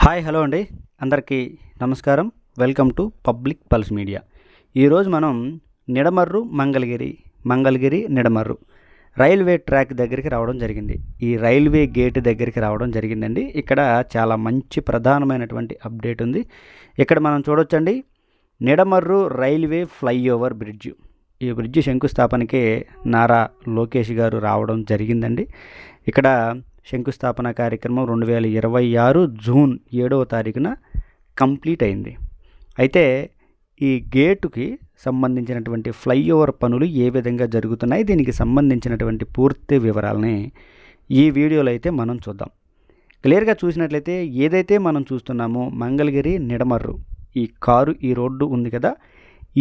Hi hello అండి, అందరికీ నమస్కారం. Welcome to public pulse media. ఈరోజు మనం నిడమర్రు మంగళగిరి నిడమర్రు రైల్వే ట్రాక్ దగ్గరికి రావడం జరిగింది. ఈ రైల్వే గేట్ దగ్గరికి రావడం జరిగిందండి. ఇక్కడ చాలా మంచి ప్రధానమైనటువంటి అప్డేట్ ఉంది. ఇక్కడ మనం చూడొచ్చండి, నిడమర్రు రైల్వే ఫ్లైఓవర్ బ్రిడ్జ్. ఈ బ్రిడ్జ్ శంకుస్థాపనకి నారా లోకేష్ గారు రావడం జరిగిందండి. ఇక్కడ శంకుస్థాపన కార్యక్రమం 2026 జూన్ 7వ తారీఖున కంప్లీట్ అయింది. అయితే ఈ గేటుకి సంబంధించినటువంటి ఫ్లైఓవర్ పనులు ఏ విధంగా జరుగుతున్నాయి, దీనికి సంబంధించినటువంటి పూర్తి వివరాలని ఈ వీడియోలో అయితే మనం చూద్దాం. క్లియర్గా చూసినట్లయితే ఏదైతే మనం చూస్తున్నామో మంగళగిరి నిడమర్రు ఈ రోడ్డు ఉంది కదా,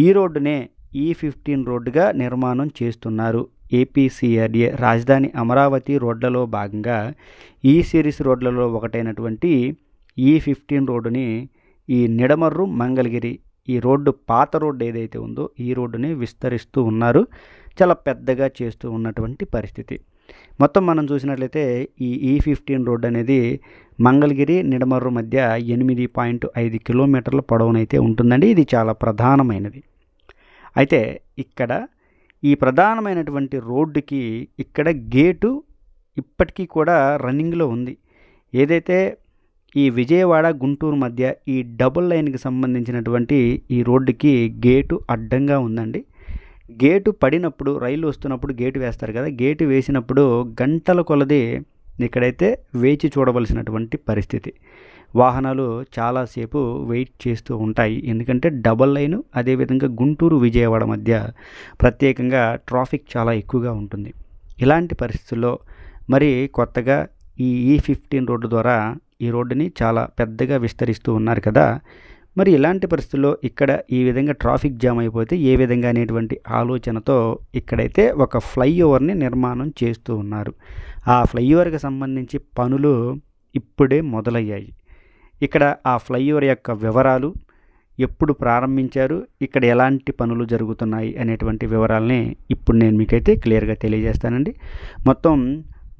ఈ రోడ్డునే E15 రోడ్డుగా నిర్మాణం చేస్తున్నారు. ఏపీసీఆర్డీఏ రాజధాని అమరావతి రోడ్లలో భాగంగా ఈ సిరీస్ రోడ్లలో ఒకటైనటువంటి E15 రోడ్డుని ఈ నిడమర్రు మంగళగిరి ఈ రోడ్డు పాత రోడ్డు ఏదైతే ఉందో ఈ రోడ్డుని విస్తరిస్తూ ఉన్నారు. చాలా పెద్దగా చేస్తూ ఉన్నటువంటి పరిస్థితి. మొత్తం మనం చూసినట్లయితే ఈ E15 రోడ్డు అనేది మంగళగిరి నిడమర్రు మధ్య 8.5 కిలోమీటర్ల పొడవునైతే ఉంటుందండి. ఇది చాలా ప్రధానమైనది. అయితే ఇక్కడ ఈ ప్రధానమైనటువంటి రోడ్డుకి ఇక్కడ గేటు ఇప్పటికీ కూడా రన్నింగ్లో ఉంది. ఏదైతే ఈ విజయవాడ గుంటూరు మధ్య ఈ డబుల్ లైన్కి సంబంధించినటువంటి ఈ రోడ్డుకి గేటు అడ్డంగా ఉందండి. గేటు పడినప్పుడు, రైలు వస్తున్నప్పుడు గేటు వేస్తారు కదా, గేటు వేసినప్పుడు గంటల కొలది ఇక్కడైతే వేచి చూడవలసినటువంటి పరిస్థితి. వాహనాలు చాలాసేపు వెయిట్ చేస్తూ ఉంటాయి. ఎందుకంటే డబల్ లైను, అదేవిధంగా గుంటూరు విజయవాడ మధ్య ప్రత్యేకంగా ట్రాఫిక్ చాలా ఎక్కువగా ఉంటుంది. ఇలాంటి పరిస్థితుల్లో మరి కొత్తగా ఈ E15 రోడ్డు ద్వారా ఈ రోడ్డుని చాలా పెద్దగా విస్తరిస్తూ ఉన్నారు కదా. మరి ఇలాంటి పరిస్థితుల్లో ఇక్కడ ఈ విధంగా ట్రాఫిక్ జామ్ అయిపోతే ఏ విధంగా అనేటువంటి ఆలోచనతో ఇక్కడైతే ఒక ఫ్లైఓవర్ని నిర్మాణం చేస్తూ ఉన్నారు. ఆ ఫ్లైఓవర్కి సంబంధించి పనులు ఇప్పుడే మొదలయ్యాయి. ఇక్కడ ఆ ఫ్లైఓవర్ యొక్క వివరాలు, ఎప్పుడు ప్రారంభించారు, ఇక్కడ ఎలాంటి పనులు జరుగుతున్నాయి అనేటువంటి వివరాలని ఇప్పుడు నేను మీకైతే క్లియర్గా తెలియజేస్తానండి. మొత్తం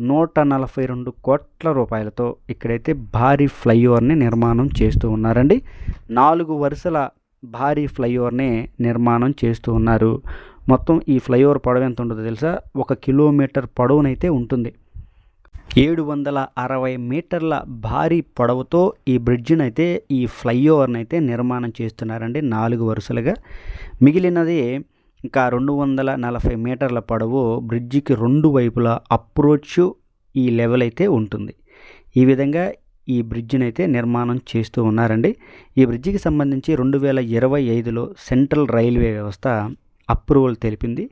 142 కోట్ల రూపాయలతో ఇక్కడైతే భారీ ఫ్లైఓవర్ని నిర్మాణం చేస్తూ ఉన్నారండి. 4 వరుసల భారీ ఫ్లైఓవర్ని నిర్మాణం చేస్తూ ఉన్నారు. మొత్తం ఈ ఫ్లైఓవర్ పొడవు ఎంత ఉంటుందో తెలుసా? 1 కిలోమీటర్ పొడవునైతే ఉంటుంది. 760 మీటర్ల భారీ పొడవుతో ఈ బ్రిడ్జిని అయితే, ఈ ఫ్లైఓవర్ని అయితే నిర్మాణం చేస్తున్నారండి 4 వరుసలుగా. మిగిలినది ఇంకా 240 మీటర్ల పొడవు బ్రిడ్జికి 2 వైపులా అప్రోచ్ ఈ లెవెల్ అయితే ఉంటుంది. ఈ విధంగా ఈ బ్రిడ్జిని అయితే నిర్మాణం చేస్తూ ఉన్నారండి. ఈ బ్రిడ్జికి సంబంధించి 2025లో సెంట్రల్ రైల్వే వ్యవస్థ అప్రూవల్ తెలిపింది.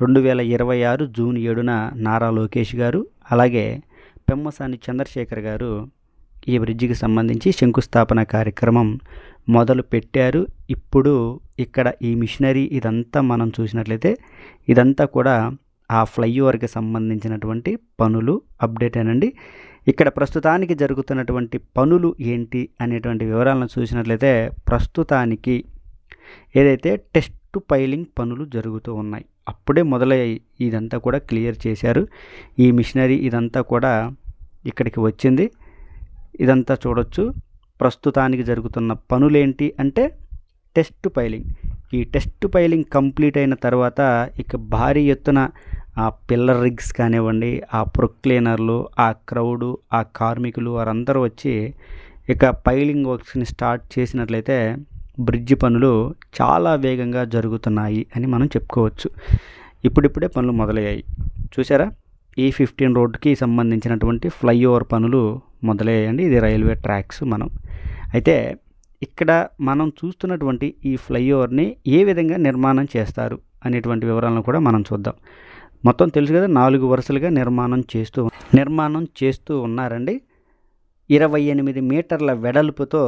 2026 జూన్ 7న నారా లోకేష్ గారు, అలాగే పెమ్మసాని చంద్రశేఖర్ గారు ఈ బ్రిడ్జికి సంబంధించి శంకుస్థాపన కార్యక్రమం మొదలు పెట్టారు. ఇప్పుడు ఇక్కడ ఈ మిషనరీ ఇదంతా మనం చూసినట్లయితే ఇదంతా కూడా ఆ ఫ్లైఓవర్కి సంబంధించినటువంటి పనులు అప్డేట్ అనండి. ఇక్కడ ప్రస్తుతానికి జరుగుతున్నటువంటి పనులు ఏంటి అనేటువంటి వివరాలను చూసినట్లయితే ప్రస్తుతానికి ఏదైతే టెస్ట్ పైలింగ్ పనులు జరుగుతూ ఉన్నాయి, అప్పుడే మొదలయ్యాయి. ఇదంతా కూడా క్లియర్ చేశారు. ఈ మిషనరీ ఇదంతా కూడా ఇక్కడికి వచ్చింది. ఇదంతా చూడొచ్చు. ప్రస్తుతానికి జరుగుతున్న పనులేంటి అంటే టెస్ట్ పైలింగ్. ఈ టెస్ట్ పైలింగ్ కంప్లీట్ అయిన తర్వాత ఇక భారీ ఎత్తున ఆ పిల్లర్ రిగ్స్ కానివ్వండి, ఆ ప్రొక్లీనర్లు, ఆ క్రౌడు, ఆ కార్మికులు వారందరూ వచ్చి ఇక పైలింగ్ వర్క్స్ని స్టార్ట్ చేసినట్లయితే బ్రిడ్జి పనులు చాలా వేగంగా జరుగుతున్నాయి అని మనం చెప్పుకోవచ్చు. ఇప్పుడిప్పుడే పనులు మొదలయ్యాయి. చూసారా, E15 రోడ్డుకి సంబంధించినటువంటి ఫ్లైఓవర్ పనులు మొదలయ్యాయండి. ఇది రైల్వే ట్రాక్స్. అయితే ఇక్కడ మనం చూస్తున్నటువంటి ఈ ఫ్లైఓవర్ని ఏ విధంగా నిర్మాణం చేస్తారు అనేటువంటి వివరాలను కూడా మనం చూద్దాం. మొత్తం తెలుసు కదా, 4 వరుసలుగా నిర్మాణం చేస్తూ ఉన్నారండి. 28 మీటర్ల వెడల్పుతో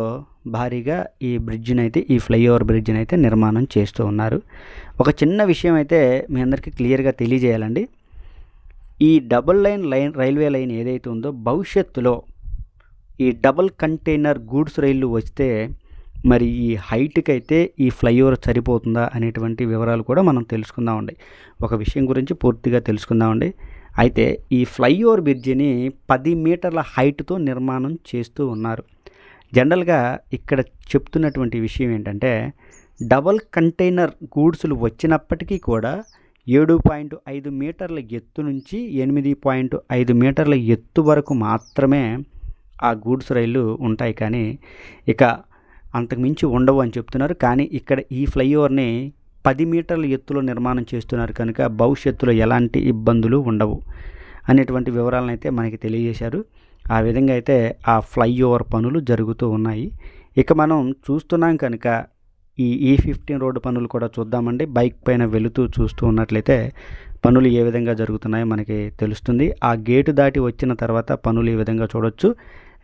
భారీగా ఈ బ్రిడ్జిని అయితే, ఈ ఫ్లైఓవర్ బ్రిడ్జిని అయితే నిర్మాణం చేస్తూ ఉన్నారు. ఒక చిన్న విషయం అయితే మీ అందరికీ క్లియర్గా తెలియజేయాలండి. ఈ డబుల్ లైన్ రైల్వే లైన్ ఏదైతే ఉందో భవిష్యత్తులో ఈ డబుల్ కంటైనర్ గూడ్స్ రైళ్లు వస్తే మరి ఈ హైట్కి అయితే ఈ ఫ్లైఓవర్ సరిపోతుందా అనేటువంటి వివరాలు కూడా మనం తెలుసుకుందామండి. ఒక విషయం గురించి పూర్తిగా తెలుసుకుందామండి. అయితే ఈ ఫ్లైఓవర్ బ్రిడ్జిని 10 మీటర్ల హైట్తో నిర్మాణం చేస్తూ ఉన్నారు. జనరల్గా ఇక్కడ చెప్తున్నటువంటి విషయం ఏంటంటే డబల్ కంటైనర్ గూడ్సులు వచ్చినప్పటికీ కూడా 7.5 మీటర్ల ఎత్తు నుంచి 8.5 మీటర్ల ఎత్తు వరకు మాత్రమే ఆ గూడ్స్ రైళ్ళు ఉంటాయి, కానీ ఇక అంతకుమించి ఉండవు అని చెప్తున్నారు. కానీ ఇక్కడ ఈ ఫ్లైఓవర్ని 10 మీటర్ల ఎత్తులో నిర్మాణం చేస్తున్నారు కనుక భవిష్యత్తులో ఎలాంటి ఇబ్బందులు ఉండవు అనేటువంటి వివరాలను అయితే మనకి తెలియజేశారు. ఆ విధంగా అయితే ఆ ఫ్లైఓవర్ పనులు జరుగుతూ ఉన్నాయి. ఇక మనం చూస్తున్నాం కనుక ఈ E15 రోడ్డు పనులు కూడా చూద్దామండి. బైక్ పైన వెళుతూ చూస్తూ ఉన్నట్లయితే పనులు ఏ విధంగా జరుగుతున్నాయో మనకి తెలుస్తుంది. ఆ గేటు దాటి వచ్చిన తర్వాత పనులు ఈ విధంగా చూడొచ్చు.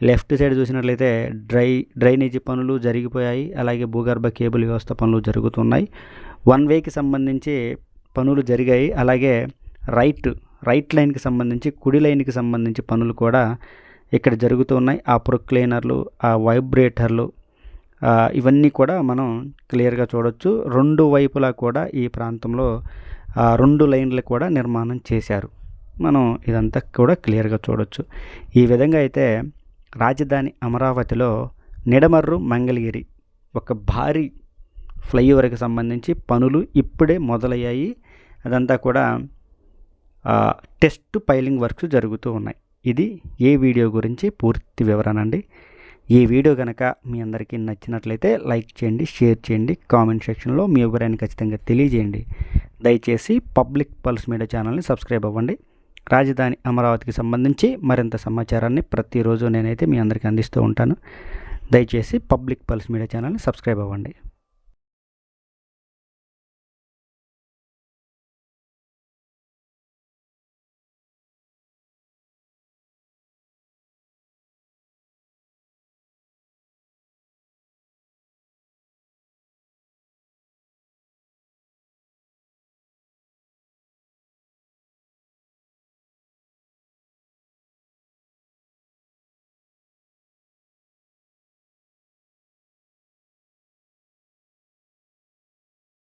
లెఫ్ట్ సైడ్ చూసినట్లయితే డ్రైనేజీ పనులు జరిగిపోయాయి. అలాగే భూగర్భ కేబుల్ వ్యవస్థ పనులు జరుగుతున్నాయి. వన్ వేకి సంబంధించి పనులు జరిగాయి. అలాగే రైట్ లైన్కి సంబంధించి కుడి లైన్కి సంబంధించి పనులు కూడా ఇక్కడ జరుగుతూ ఉన్నాయి. ఆ ప్రొక్లైనర్లు, ఆ వైబ్రేటర్లు, ఇవన్నీ కూడా మనం క్లియర్గా చూడొచ్చు. రెండు వైపులా కూడా ఈ ప్రాంతంలో 2 లైన్లు కూడా నిర్మాణం చేశారు. మనం ఇదంతా కూడా క్లియర్గా చూడొచ్చు. ఈ విధంగా అయితే రాజధాని అమరావతిలో నిడమర్రు మంగళగిరి ఒక భారీ ఫ్లైఓవర్కి సంబంధించి పనులు ఇప్పుడే మొదలయ్యాయి. అదంతా కూడా టెస్ట్ పైలింగ్ వర్క్స్ జరుగుతూ ఉన్నాయి. ఇది ఏ వీడియో గురించి పూర్తి వివరణ అండి. ఈ వీడియో కనుక మీ అందరికీ నచ్చినట్లయితే లైక్ చేయండి, షేర్ చేయండి, కామెంట్ సెక్షన్లో మీ అభిప్రాయాన్ని ఖచ్చితంగా తెలియజేయండి. దయచేసి పబ్లిక్ పల్స్ మీడియా ఛానల్ని సబ్స్క్రైబ్ అవ్వండి. రాజధాని అమరావతికి సంబంధించి మరింత సమాచారాన్ని ప్రతిరోజు నేనైతే మీ అందరికీ అందిస్తూ ఉంటాను. దయచేసి పబ్లిక్ పల్స్ మీడియా ఛానల్ని సబ్స్క్రైబ్ అవ్వండి.